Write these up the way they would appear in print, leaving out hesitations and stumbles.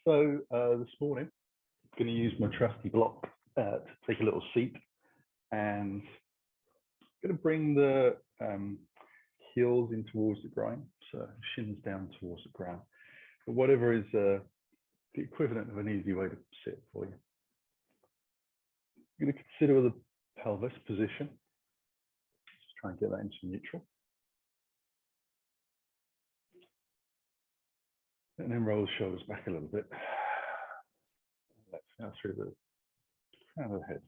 This morning, I'm going to use my trusty block to take a little seat, and I'm going to bring the heels in towards the ground, so shins down towards the ground. But whatever is the equivalent of an easy way to sit for you. I'm going to consider the pelvis position. Just try and get that into neutral. And then roll the shoulders back a little bit. Let's go through the crown of the head.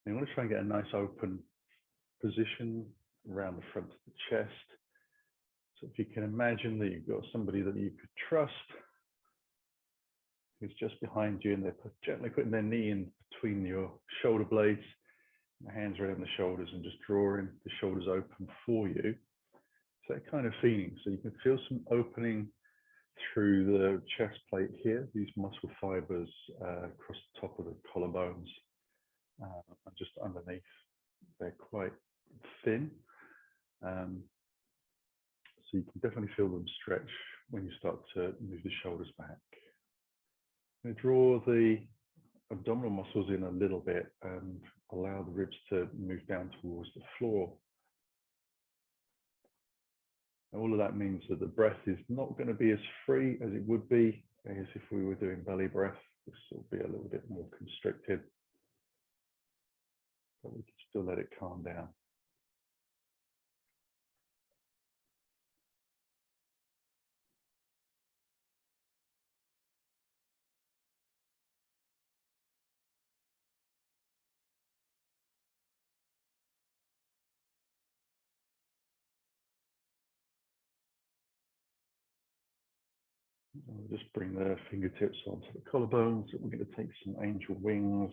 You want to try and get a nice open position around the front of the chest. So if you can imagine that you've got somebody that you could trust who's just behind you, and they're gently putting their knee in between your shoulder blades, the hands around the shoulders, and just drawing the shoulders open for you. So that kind of feeling. So you can feel some opening through the chest plate here, these muscle fibers across the top of the collarbones and just underneath. They're quite thin. So you can definitely feel them stretch when you start to move the shoulders back. I'm going to draw the abdominal muscles in a little bit and allow the ribs to move down towards the floor. All of that means that the breath is not going to be as free as it would be as if we were doing belly breath. This will be a little bit more constricted, but we can still let it calm down. We'll just bring the fingertips onto the collarbones. We're going to take some angel wings,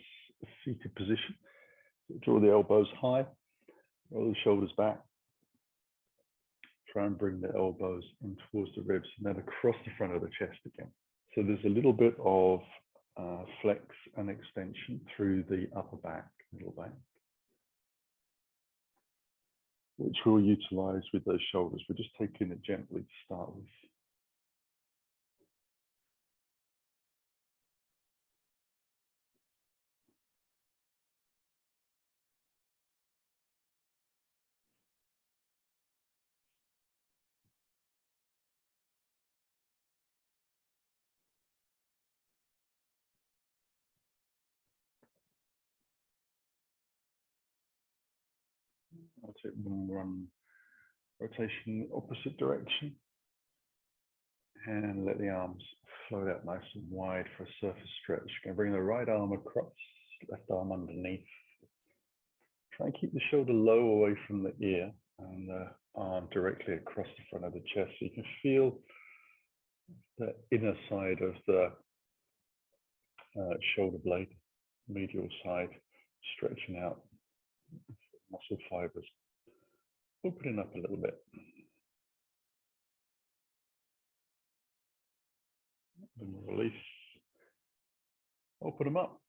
seated position. Draw the elbows high, roll the shoulders back. Try and bring the elbows in towards the ribs and then across the front of the chest again. So there's a little bit of flex and extension through the upper back, middle back, which we'll utilize with those shoulders. We're just taking it gently to start with. I'll take one rotation opposite direction and let the arms float out nice and wide for a surface stretch. Going to bring the right arm across, left arm underneath. Try and keep the shoulder low away from the ear and the arm directly across the front of the chest, so you can feel the inner side of the shoulder blade, medial side, stretching out, muscle fibers, opening up a little bit. Then release, open them up,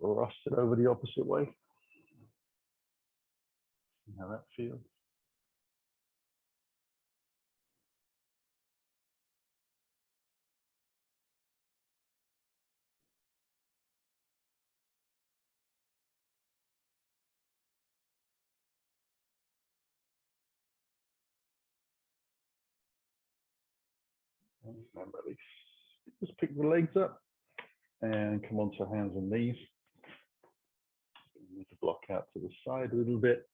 cross it over the opposite way. See how that feels. And release. Just pick the legs up and come onto hands and knees. You need to block out to the side a little bit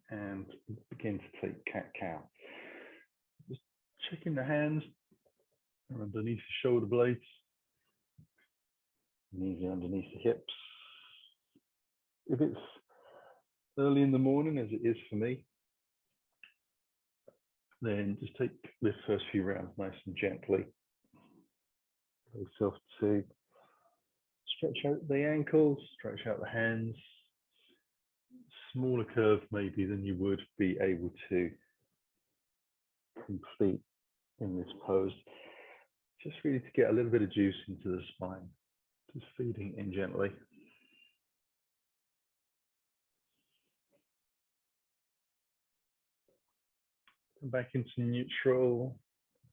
and begin to take cat-cow. Just checking the hands are underneath the shoulder blades, knees are underneath the hips. If it's early in the morning, as it is for me, then just take the first few rounds nice and gently. Allow yourself to stretch out the ankles, stretch out the hands. Smaller curve maybe than you would be able to complete in this pose. Just really to get a little bit of juice into the spine. Just feeding in gently. Come back into neutral.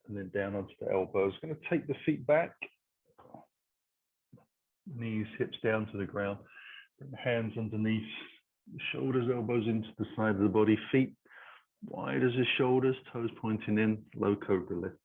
and then down onto the elbows. Going to take the feet back, knees, hips down to the ground. Bring the hands underneath the shoulders, elbows into the side of the body, feet wide as the shoulders, toes pointing in, low cobra lifts.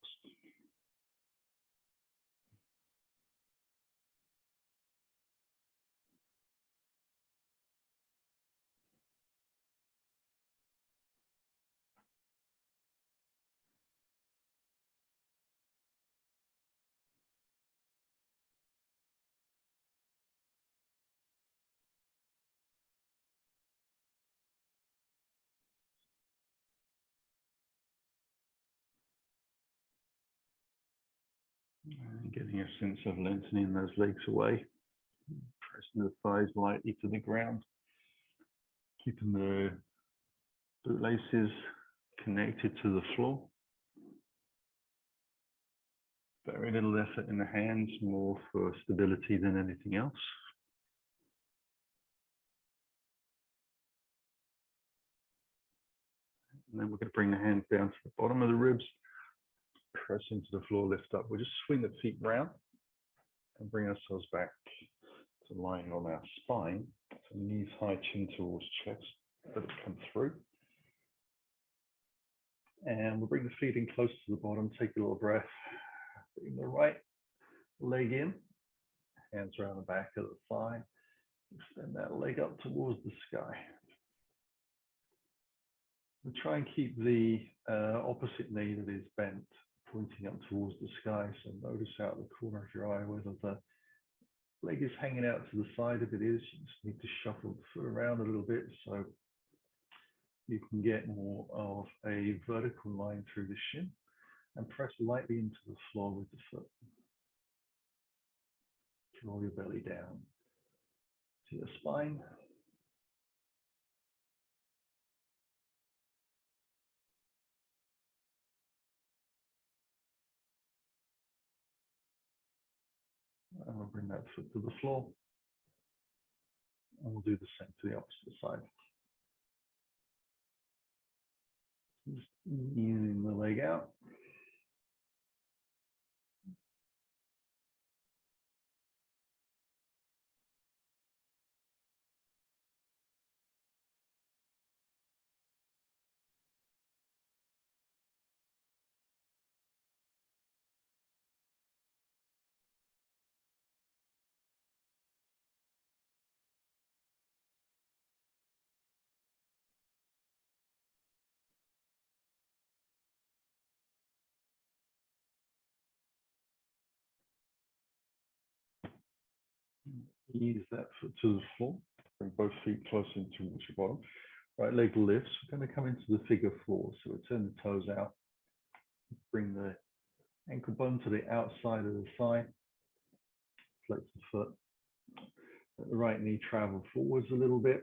And getting a sense of lengthening those legs away, pressing the thighs lightly to the ground, keeping the bootlaces connected to the floor. Very little effort in the hands, more for stability than anything else. And then we're going to bring the hands down to the bottom of the ribs, press into the floor, lift up. We'll just swing the feet round and bring ourselves back to lying on our spine. So knees high, chin towards chest, let it come through. And we'll bring the feet in close to the bottom, take a little breath. Bring the right leg in, hands around the back of the thigh. Extend that leg up towards the sky. We'll try and keep the opposite knee that is bent pointing up towards the sky. So notice out the corner of your eye whether the leg is hanging out to the side. If it is, you just need to shuffle the foot around a little bit so you can get more of a vertical line through the shin, and press lightly into the floor with the foot. Draw your belly down to your spine. And we'll bring that foot to the floor. And we'll do the same to the opposite side. Just easing the leg out. Ease that foot to the floor. Bring both feet close into towards your bottom. Right leg lifts. We're going to come into the figure four. So we turn the toes out. Bring the ankle bone to the outside of the thigh. Flex the foot. Let the right knee travel forwards a little bit.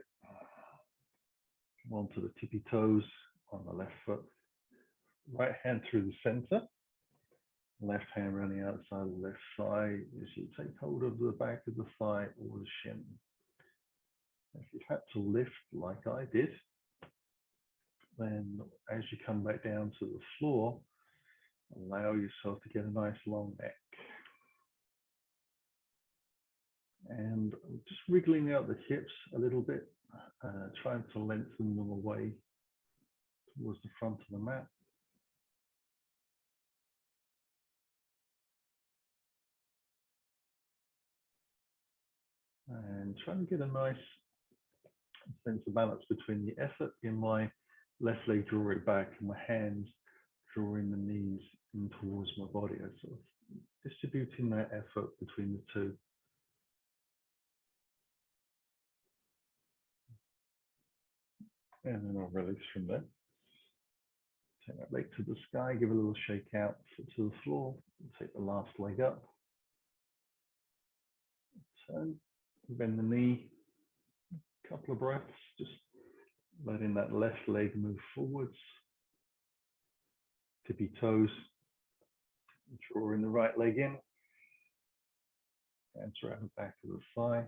Come onto the tippy toes on the left foot. Right hand through the center. Left hand around the outside of the left thigh as you take hold of the back of the thigh or the shin. If you've had to lift like I did, then as you come back down to the floor, allow yourself to get a nice long neck. And just wriggling out the hips a little bit, trying to lengthen them away towards the front of the mat. And trying to get a nice sense of balance between the effort in my left leg drawing back and my hands drawing the knees in towards my body. I sort of distributing that effort between the two. And then I'll release from there. Take that leg to the sky, give a little shake out, foot to the floor, take the last leg up. Turn, bend the knee, a couple of breaths, just letting that left leg move forwards. Tippy toes, drawing the right leg in. Hands around the back of the thigh.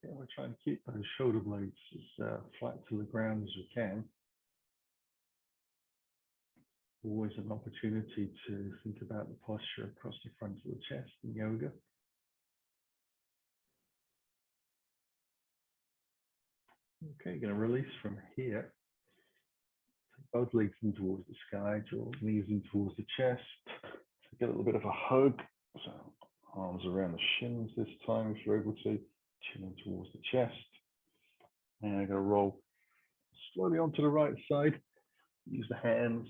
Again, we're trying to keep those shoulder blades as flat to the ground as we can. Always an opportunity to think about the posture across the front of the chest in yoga. Okay, you're going to release from here. Take both legs in towards the sky, draw knees in towards the chest. So get a little bit of a hug. So arms around the shins this time if you're able to. Chin in towards the chest. And I'm going to roll slowly onto the right side. Use the hands.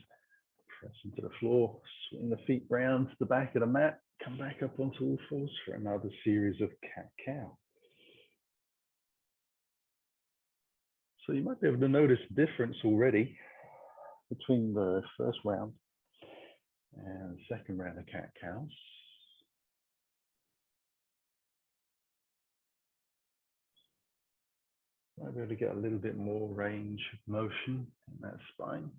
Press into the floor. Swing the feet round to the back of the mat. Come back up onto all fours for another series of cat-cow. So you might be able to notice the difference already between the first round and the second round of cat-cows. Might be able to get a little bit more range of motion in that spine.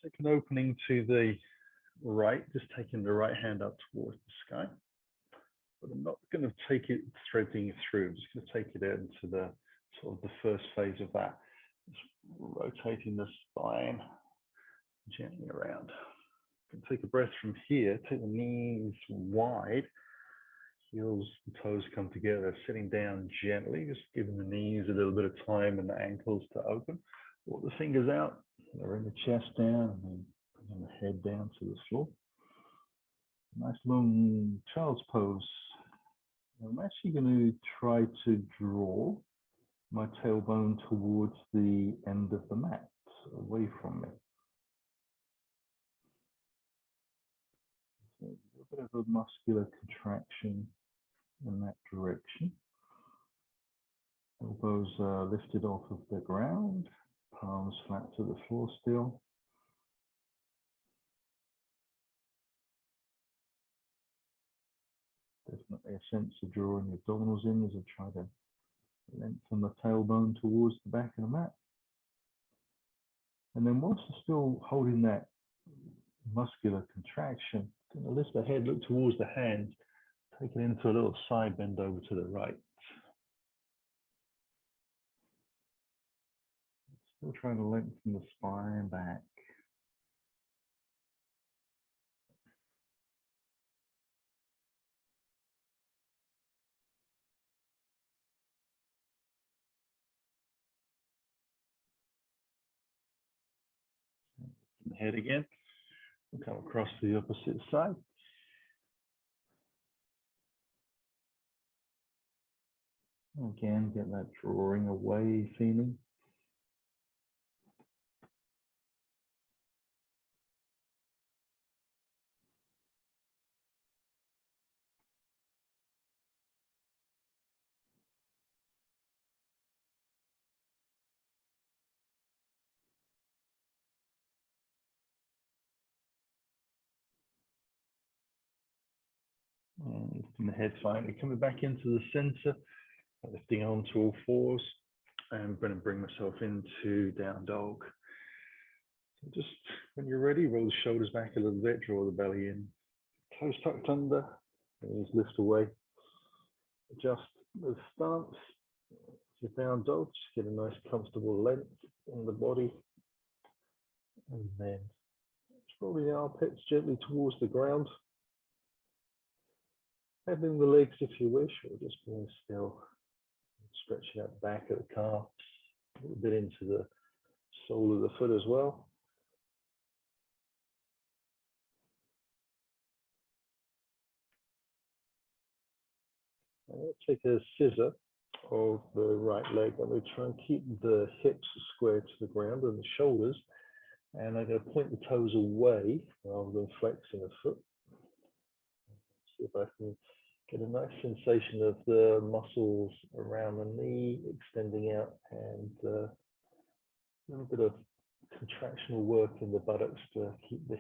Take an opening to the right, just taking the right hand up towards the sky. But I'm not going to take it threading it through. I'm just going to take it into the sort of the first phase of that. Just rotating the spine gently around. You can take a breath from here, take the knees wide, heels and toes come together, sitting down gently, just giving the knees a little bit of time and the ankles to open. Walk the fingers out, bring the chest down, and bring the head down to the floor. Nice long child's pose. I'm actually going to try to draw my tailbone towards the end of the mat, away from me. So a bit of a muscular contraction in that direction. Elbows are lifted off of the ground, palms flat to the floor still. Definitely a sense of drawing the abdominals in as I try to lengthen the tailbone towards the back of the mat. And then whilst I'm still holding that muscular contraction, I'm going to lift the head, look towards the hands, take it into a little side bend over to the right. Still trying to lengthen the spine back. The head again. We'll come across to the opposite side. Again, get that drawing away feeling. And lifting the head finally, coming back into the center, lifting onto all fours, and I'm going to bring myself into down dog. So just when you're ready, roll the shoulders back a little bit, draw the belly in, toes tucked under, knees lift away. Adjust the stance. Your down dog, just get a nice comfortable length in the body, and then roll the armpits gently towards the ground. Bending the legs if you wish, or just being still, stretching out the back of the calf, a little bit into the sole of the foot as well. Take a scissor of the right leg. I'm going to try and keep the hips square to the ground and the shoulders, and I'm going to point the toes away rather than flexing the foot. See if I can get a nice sensation of the muscles around the knee extending out, and a little bit of contractional work in the buttocks to keep the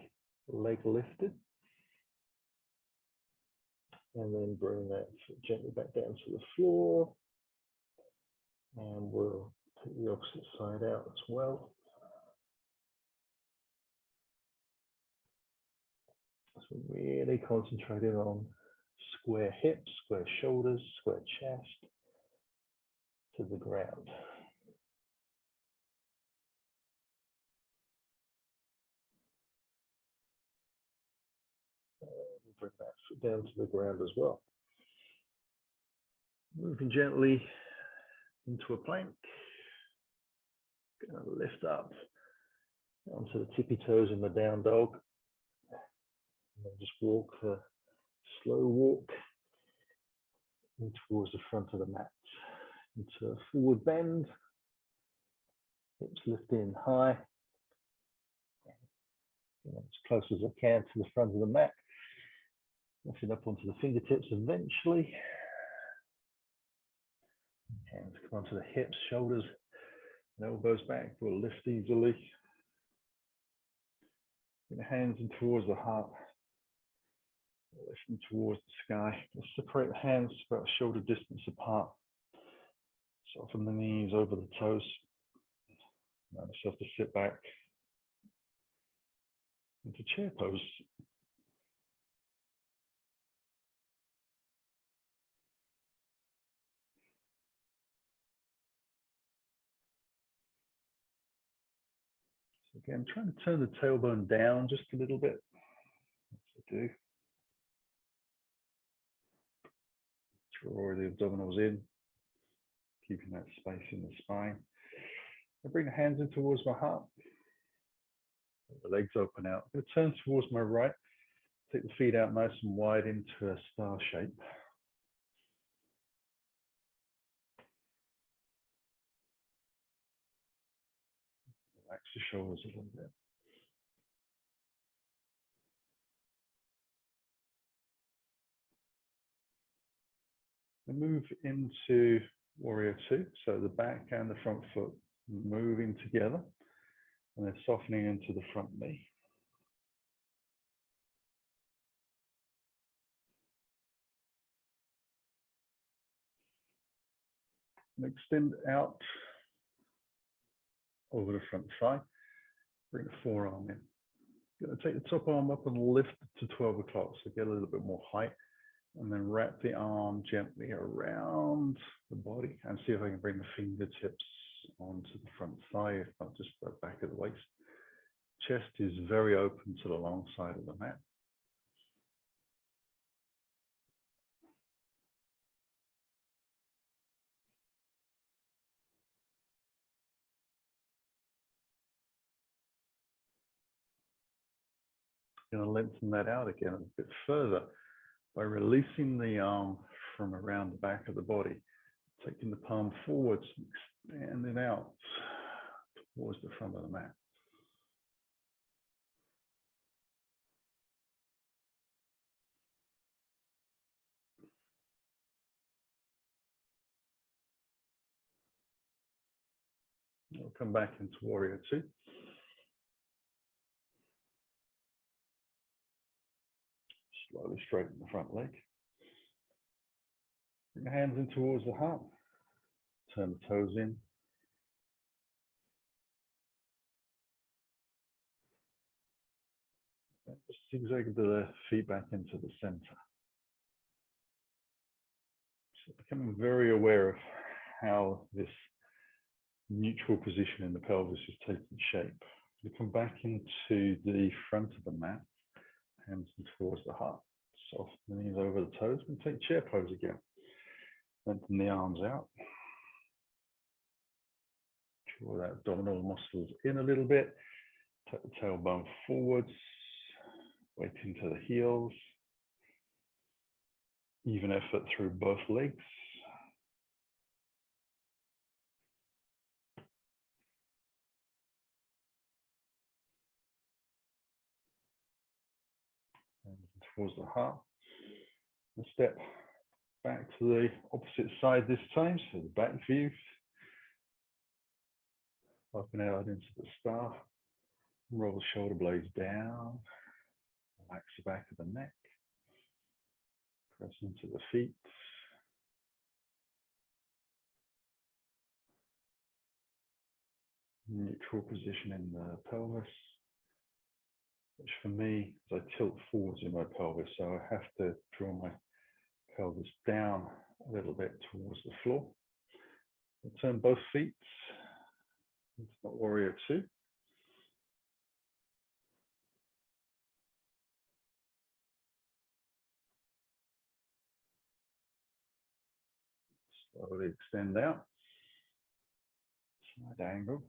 leg lifted. And then bring that gently back down to the floor. And we'll take the opposite side out as well. So really concentrating on square hips, square shoulders, square chest to the ground. Bring that foot down to the ground as well. Moving gently into a plank. Going to lift up onto the tippy toes in the down dog. And then just walk a slow walk in towards the front of the mat. Into a forward bend. Hips lift in high. As close as I can to the front of the mat. Lifting up onto the fingertips eventually. Hands come onto the hips, shoulders, and elbows back. We'll lift easily. Bring the hands in towards the heart. Lifting towards the sky. Let's separate the hands about shoulder distance apart. Soften the knees over the toes. Allow yourself to sit back into chair pose. So again, trying to turn the tailbone down just a little bit. As I do. Draw the abdominals in, keeping that space in the spine. I bring the hands in towards my heart. The legs open out. I'm going to turn towards my right. Take the feet out nice and wide into a star shape. Relax the shoulders a little bit. And move into warrior two. So the back and the front foot moving together. And then softening into the front knee. And extend out over the front thigh. Bring the forearm in. Going to take the top arm up and lift to 12 o'clock. So get a little bit more height. And then wrap the arm gently around the body and see if I can bring the fingertips onto the front thigh, if not just the back of the waist. Chest is very open to the long side of the mat. Going to lengthen that out again a bit further by releasing the arm from around the back of the body, taking the palm forwards, expanding out towards the front of the mat. We'll come back into warrior two. Slowly straighten the front leg. Bring the hands in towards the heart. Turn the toes in. Just zigzag the feet back into the center. So becoming very aware of how this neutral position in the pelvis is taking shape. You come back into the front of the mat, hands towards the heart. Soften the knees over the toes and take chair pose again. Lengthen the arms out. Draw that abdominal muscles in a little bit. Take the tailbone forwards. Weight into the heels. Even effort through both legs. And towards the heart. And step back to the opposite side this time, so the back view. Open out into the star. Roll the shoulder blades down. Relax the back of the neck. Press into the feet. Neutral position in the pelvis, which for me, is I tilt forwards in my pelvis, so I have to draw my pelvis down a little bit towards the floor. I'll turn both feet into the warrior two. Slowly extend out, side angle,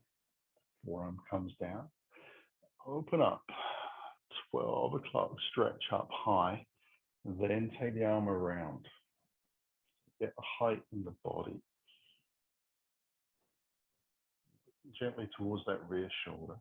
forearm comes down, open up, 12 o'clock, stretch up high, then take the arm around, get the height in the body, gently towards that rear shoulder.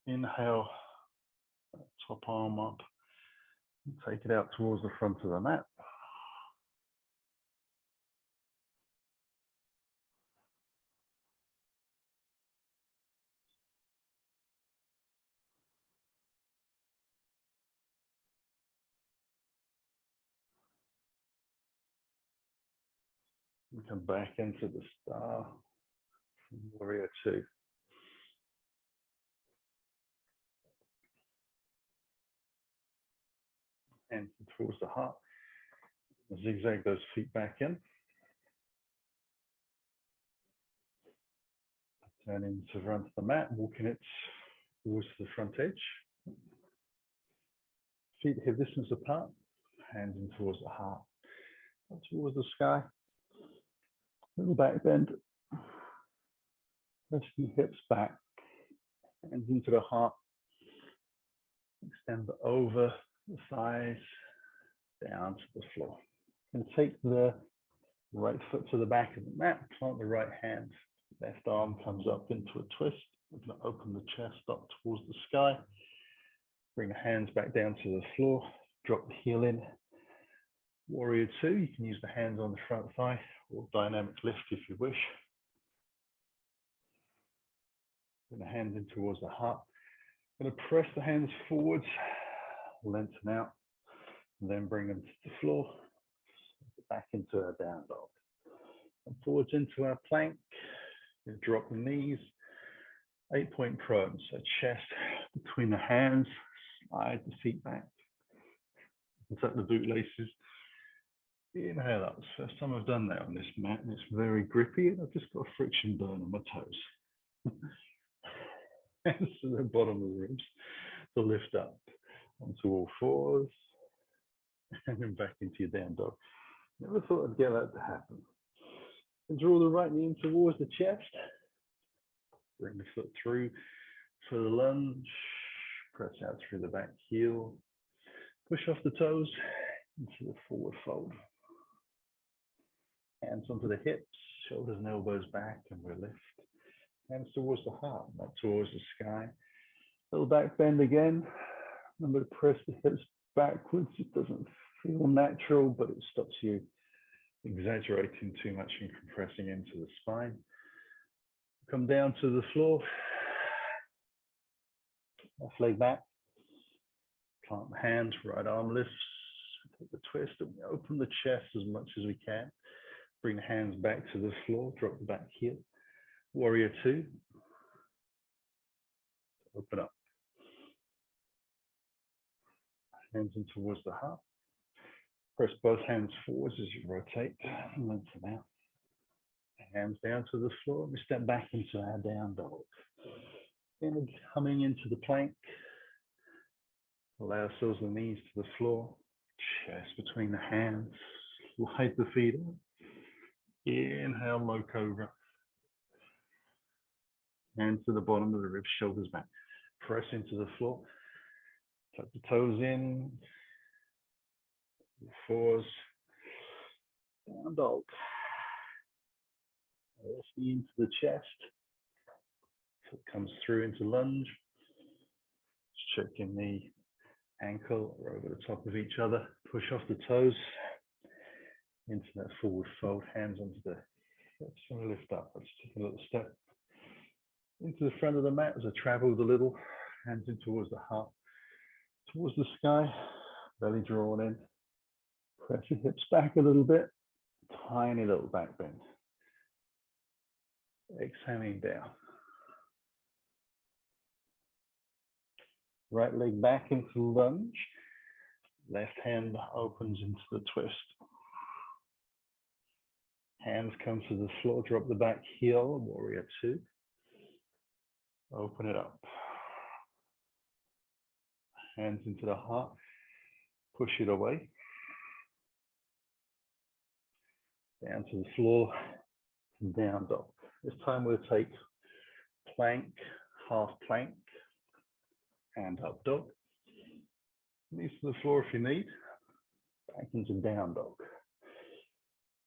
Inhale, top arm up, take it out towards the front of the mat. We come back into the star from warrior two. Hands towards the heart. Zigzag those feet back in. Turn into front of the mat, walking it towards the front edge. Feet hip distance apart, hands in towards the heart, towards the sky. Little back bend. Press the hips back, hands into the heart. Extend over the thighs, down to the floor. And take the right foot to the back of the mat, plant the right hand. Left arm comes up into a twist. We're going to open the chest up towards the sky. Bring the hands back down to the floor. Drop the heel in. Warrior two, you can use the hands on the front thigh or dynamic lift if you wish. Bring the hands in towards the heart. I'm going to press the hands forwards, lengthen out, and then bring them to the floor. Back into our down dog. And forwards into our plank. Drop the knees. 8-point prone, so chest between the hands, slide the feet back. Tuck the bootlaces. Inhale up. It's the first time I've done that on this mat, and it's very grippy, and I've just got a friction burn on my toes. Hands to the bottom of the ribs to lift up onto all fours, and then back into your down dog. Never thought I'd get that to happen. And draw the right knee in towards the chest. Bring the foot through for the lunge. Press out through the back heel. Push off the toes into the forward fold. Hands onto the hips, shoulders and elbows back, and we lift. Hands towards the heart, not towards the sky. Little back bend again. Remember to press the hips backwards. It doesn't feel natural, but it stops you exaggerating too much and compressing into the spine. Come down to the floor. Left leg back. Plant the hands, right arm lifts. Take the twist and we open the chest as much as we can. Bring the hands back to the floor, drop the back heel. Warrior two. Open up. Hands in towards the heart. Press both hands forwards as you rotate and lengthen out. Hands down to the floor. We step back into our down dog. Then coming into the plank. Allow ourselves the knees to the floor. Chest between the hands. Slide the feet up. Inhale, low cobra. Hands to the bottom of the ribs, shoulders back. Press into the floor. Tuck the toes in. Fours. Down dog. Left knee into the chest. So it comes through into lunge. check your knee, ankle are over the top of each other. Push off the toes into that forward fold, hands onto the hips and lift up. Let's take a little step into the front of the mat as I traveled a little, hands in towards the heart, towards the sky, belly drawn in. Press your hips back a little bit, tiny little back bend. Exhaling down. Right leg back into lunge. Left hand opens into the twist. Hands come to the floor, drop the back heel, warrior two. Open it up. Hands into the heart, push it away. Down to the floor, down dog. This time we'll take plank, half plank, and up dog. Knees to the floor if you need. Back into down dog.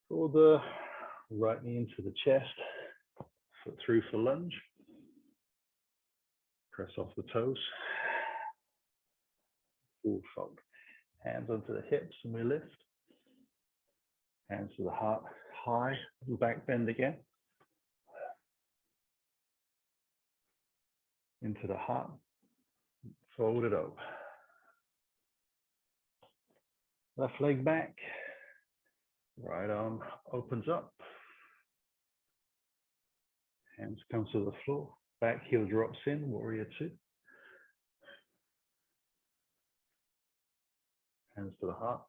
Draw the right knee into the chest, foot through for lunge. Press off the toes. Forward fold. Hands onto the hips and we lift. Hands to the heart, high, little back bend again. Into the heart, fold it over. Left leg back, right arm opens up. Hands come to the floor, back heel drops in, warrior two. Hands to the heart.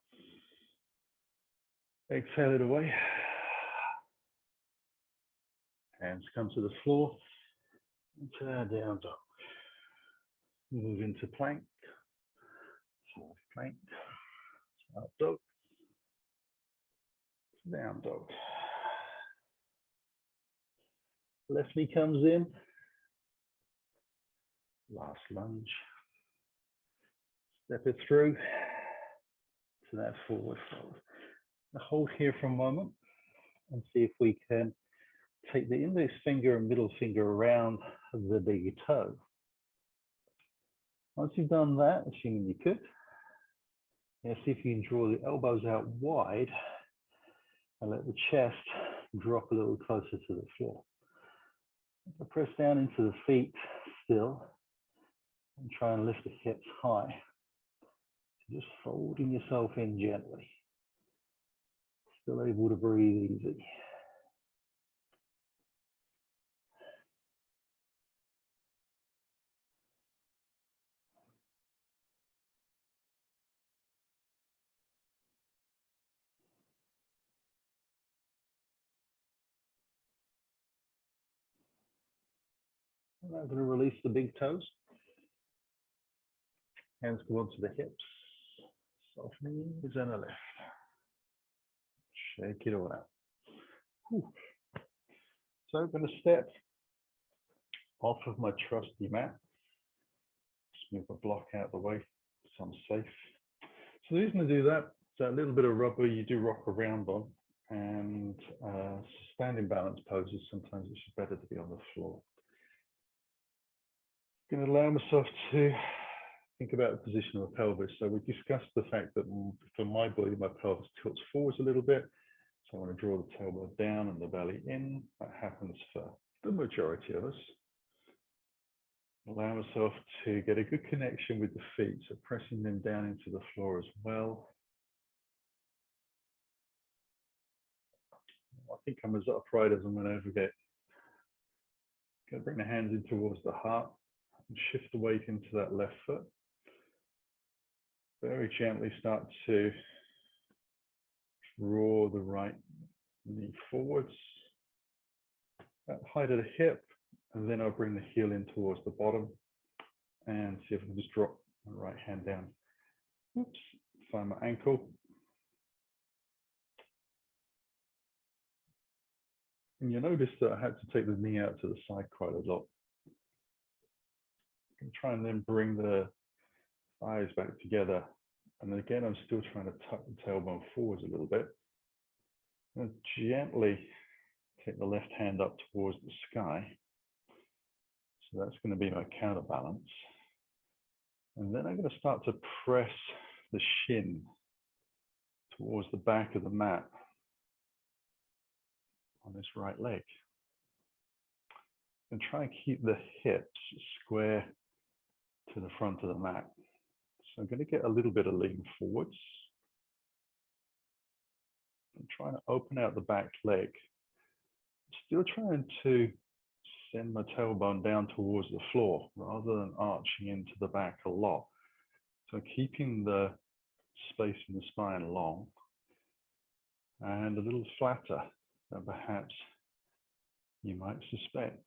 Exhale it away. Hands come to the floor. Into our down dog. Move into plank. Half plank. Up dog. Down dog. Left knee comes in. Last lunge. Step it through to that forward fold. Now hold here for a moment and see if we can take the index finger and middle finger around the big toe. Once you've done that, assuming you could, now see if you can draw the elbows out wide and let the chest drop a little closer to the floor. So press down into the feet still and try and lift the hips high. Just folding yourself in gently. Still able to breathe easy. And I'm going to release the big toes. Hands go onto the hips. Softening and a lift. Shake it all out. Whew. So I'm going to step off of my trusty mat. Just move my block out of the way so I'm safe. So the reason I do that is that little bit of rubber you do rock around on, and standing balance poses, sometimes it's just better to be on the floor. I'm going to allow myself to think about the position of the pelvis. So we discussed the fact that for my body, my pelvis tilts forwards a little bit. So I want to draw the tailbone down and the belly in. That happens for the majority of us. Allow myself to get a good connection with the feet, so pressing them down into the floor as well. I think I'm as upright as I'm going to ever get. Going to bring the hands in towards the heart and shift the weight into that left foot. Very gently start to draw the right knee forwards, at height of the hip, and then I'll bring the heel in towards the bottom and see if I can just drop my right hand down. Oops, find my ankle. And you'll notice that I had to take the knee out to the side quite a lot. I can try and then bring the thighs back together. And again, I'm still trying to tuck the tailbone forwards a little bit. And gently take the left hand up towards the sky. So that's going to be my counterbalance. And then I'm going to start to press the shin towards the back of the mat on this right leg. And try and keep the hips square to the front of the mat. So I'm going to get a little bit of lean forwards. I'm trying to open out the back leg. Still trying to send my tailbone down towards the floor rather than arching into the back a lot. So keeping the space in the spine long and a little flatter than perhaps you might suspect.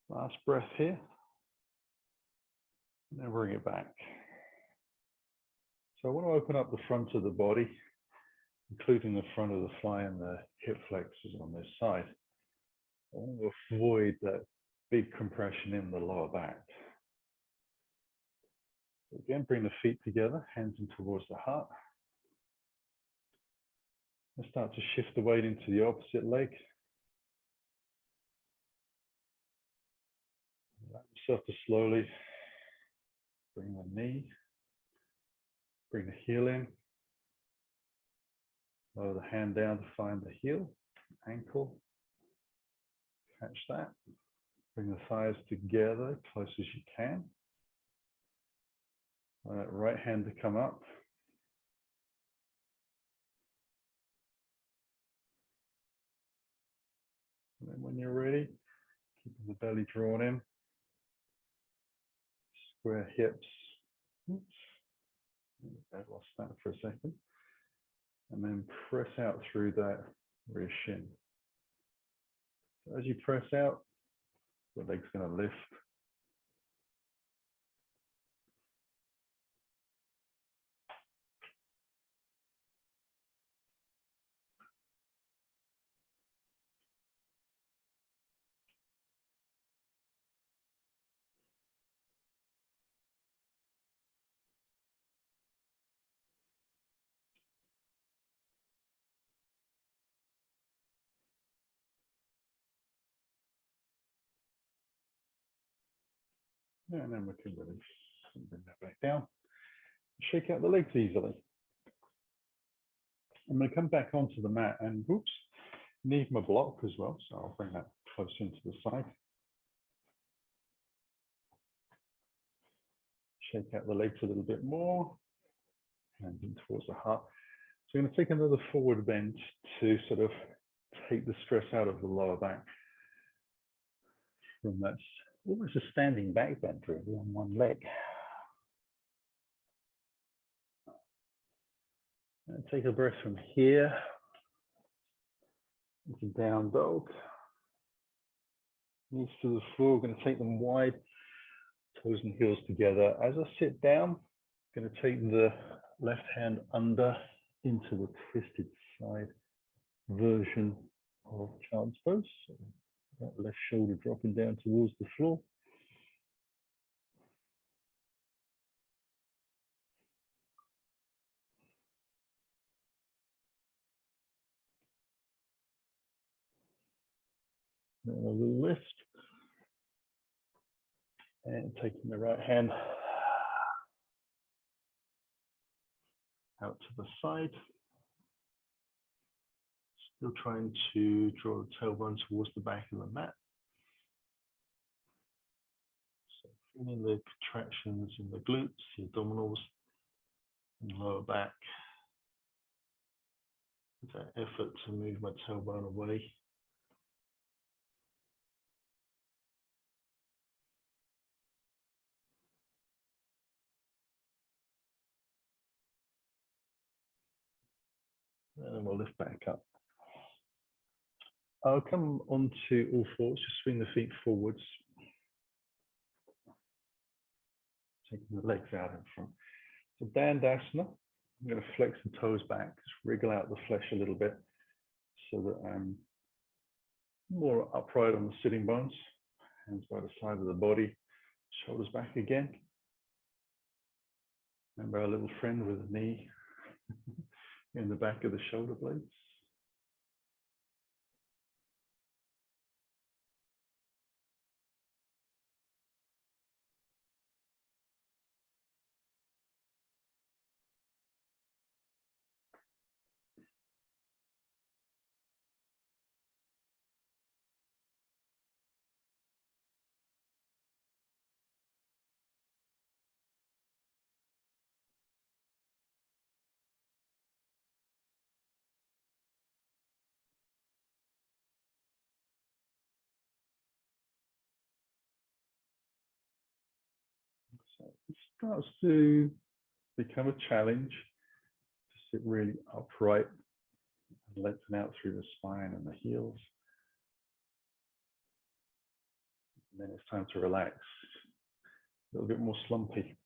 Last breath here. And then bring it back. So I want to open up the front of the body, including the front of the thigh and the hip flexors on this side. I want to avoid that big compression in the lower back. So again, bring the feet together, hands in towards the heart. And start to shift the weight into the opposite leg. Allow yourself to slowly bring the knee, bring the heel in. Lower the hand down to find the heel, ankle. Catch that. Bring the thighs together, close as you can. Allow that right hand to come up. And then when you're ready, keeping the belly drawn in. Square hips. Oops. I lost that for a second. And then press out through that rear shin. So as you press out, the leg's going to lift. And then we can release and bring that back down. Shake out the legs easily. I'm going to come back onto the mat and, oops, need my block as well. So I'll bring that close into the side. Shake out the legs a little bit more. Hands in towards the heart. So I'm going to take another forward bend to sort of take the stress out of the lower back. From that, almost a standing back bend really on one leg. And take a breath from here into down dog. Knees to the floor. We're going to take them wide, toes and heels together. As I sit down, I'm going to take the left hand under into the twisted side version of child's pose. So that left shoulder dropping down towards the floor. Then a little lift. And taking the right hand out to the side. Still trying to draw the tailbone towards the back of the mat. So feeling the contractions in the glutes, the abdominals, and lower back. That effort to move my tailbone away. And then we'll lift back up. I'll come onto all fours, just swing the feet forwards. Taking the legs out in front. So Dandasana, I'm going to flex the toes back, just wriggle out the flesh a little bit so that I'm more upright on the sitting bones. Hands by the side of the body, shoulders back again. Remember our little friend with a knee in the back of the shoulder blades. starts to become a challenge to sit really upright and lengthen out through the spine and the heels. And then it's time to relax, a little bit more slumpy.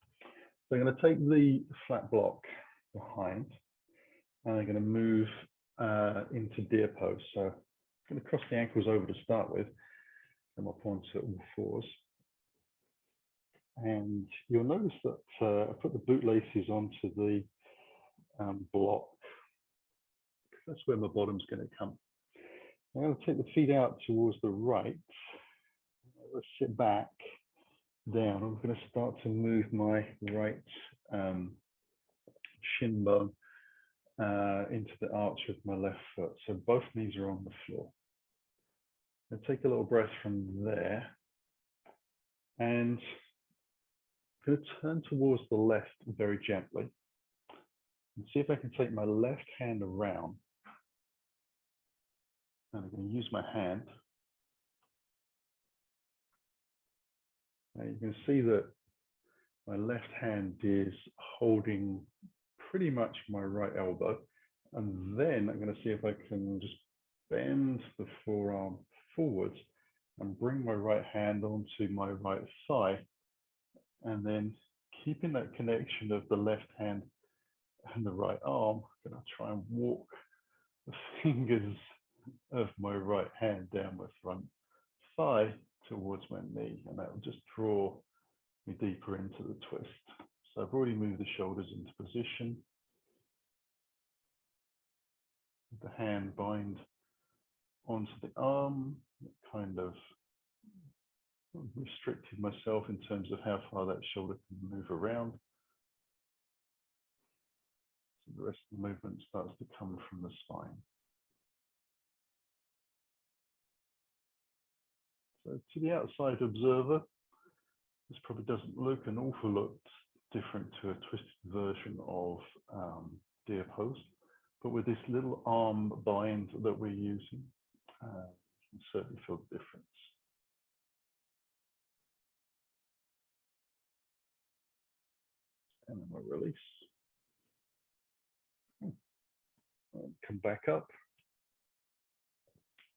So I'm going to take the flat block behind and I'm going to move into deer pose. So I'm going to cross the ankles over to start with, come up onto all fours. And you'll notice that I put the bootlaces onto the block, because that's where my bottom's going to come. I'm going to take the feet out towards the right. Let's sit back down. I'm going to start to move my right shin bone into the arch of my left foot. So both knees are on the floor. I'll take a little breath from there. And I'm going to turn towards the left very gently. And see if I can take my left hand around. And I'm going to use my hand. Now you can see that my left hand is holding pretty much my right elbow. And then I'm going to see if I can just bend the forearm forwards and bring my right hand onto my right thigh. And then keeping that connection of the left hand and the right arm, I'm going to try and walk the fingers of my right hand down my front thigh towards my knee, and that will just draw me deeper into the twist. So I've already moved the shoulders into position. The hand bind onto the arm, kind of restricted myself in terms of how far that shoulder can move around. So the rest of the movement starts to come from the spine. So to the outside observer, this probably doesn't look an awful lot different to a twisted version of deer pose, but with this little arm bind that we're using, you can certainly feel the difference. And then we'll release. Come back up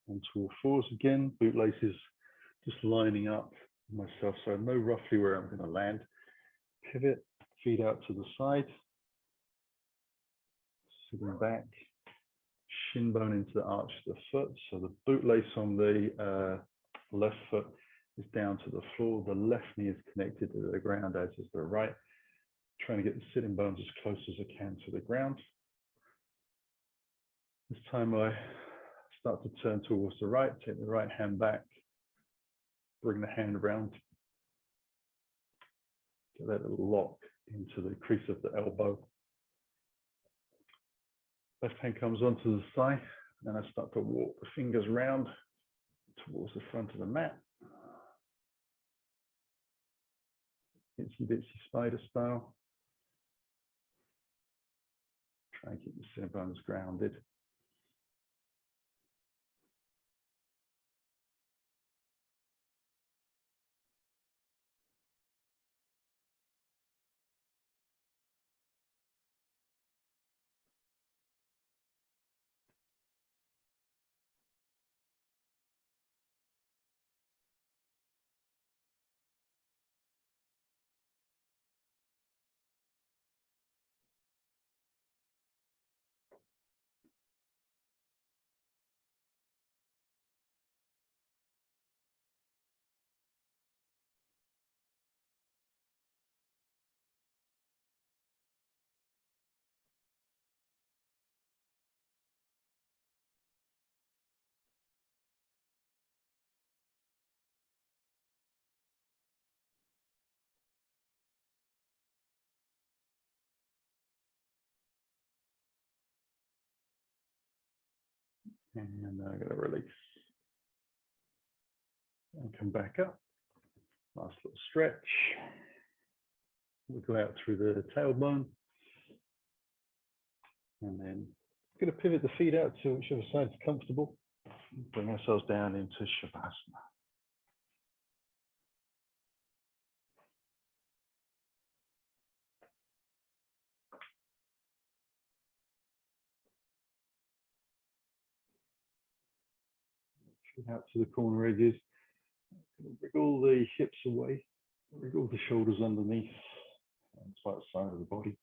onto all fours again, bootlaces just lining up myself so I know roughly where I'm going to land. Pivot, feet out to the side, sitting back, shin bone into the arch of the foot. So the bootlace on the left foot is down to the floor. The left knee is connected to the ground, as is the right. Trying to get the sitting bones as close as I can to the ground. This time I start to turn towards the right, take the right hand back, bring the hand around, get that little lock into the crease of the elbow. Left hand comes onto the thigh, and I start to walk the fingers round towards the front of the mat. Itsy bitsy spider style. Try and keep the sitting bones grounded. And then I'm going to release and come back up. Last little stretch. We'll go out through the tailbone. And then we're going to pivot the feet out to whichever side is comfortable. Bring ourselves down into Shavasana. out to the corner edges. Wriggle the hips away, wriggle the shoulders underneath, hands by the side of the body.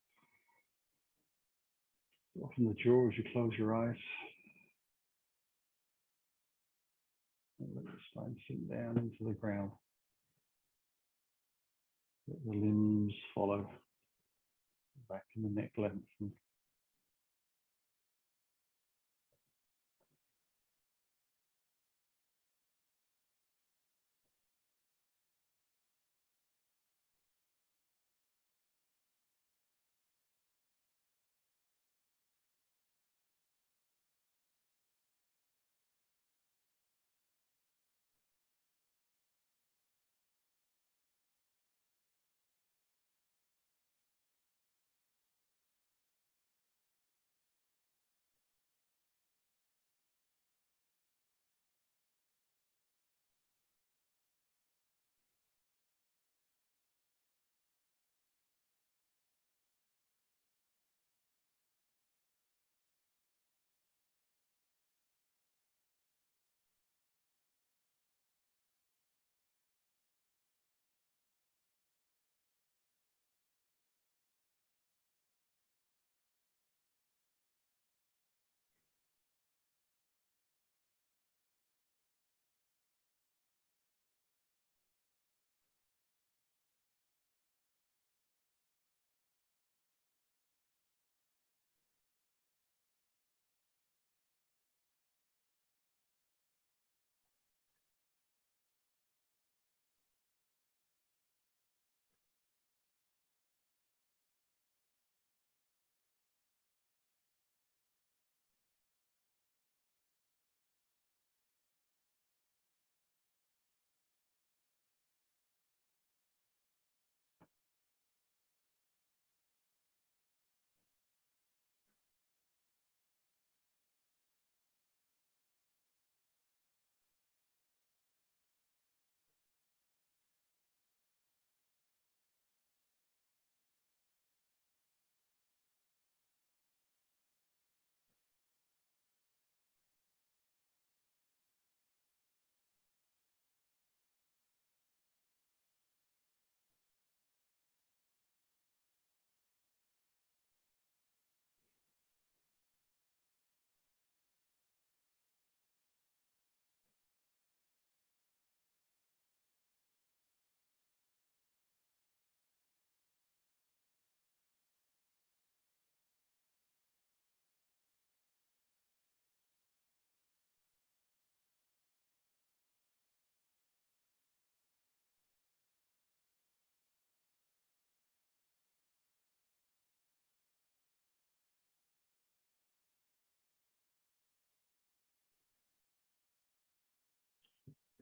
Soften the jaw as you close your eyes. And let the spine sink down into the ground. Let the limbs follow. Back in the neck lengthen.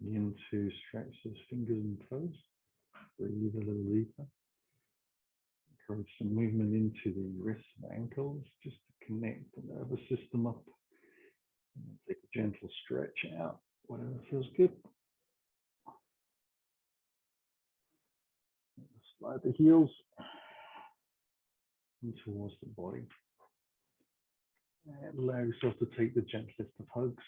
Begin to stretch those fingers and toes. Breathe a little deeper. Encourage some movement into the wrists and ankles just to connect the nervous system up. And then take a gentle stretch out, whatever feels good. Slide the heels in towards the body. And allow yourself to take the gentlest of hugs.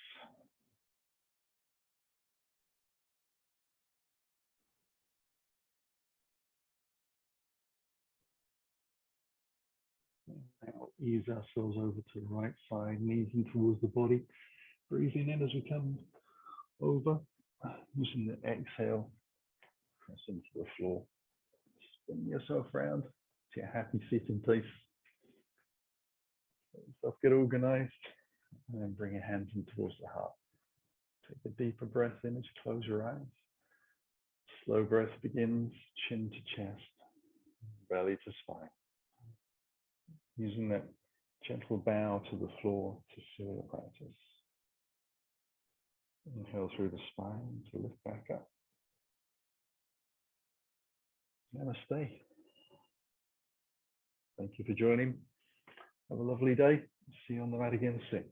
Now ease ourselves over to the right side, knees in towards the body. Breathing in as we come over. Using the exhale, press into the floor. Spin yourself around to your happy sitting place. Let yourself get organized. And then bring your hands in towards the heart. Take a deeper breath in as you close your eyes. Slow breath begins, chin to chest, belly to spine. Using that gentle bow to the floor to seal the practice. Inhale through the spine to lift back up. Namaste. Thank you for joining. Have a lovely day. See you on the mat again soon.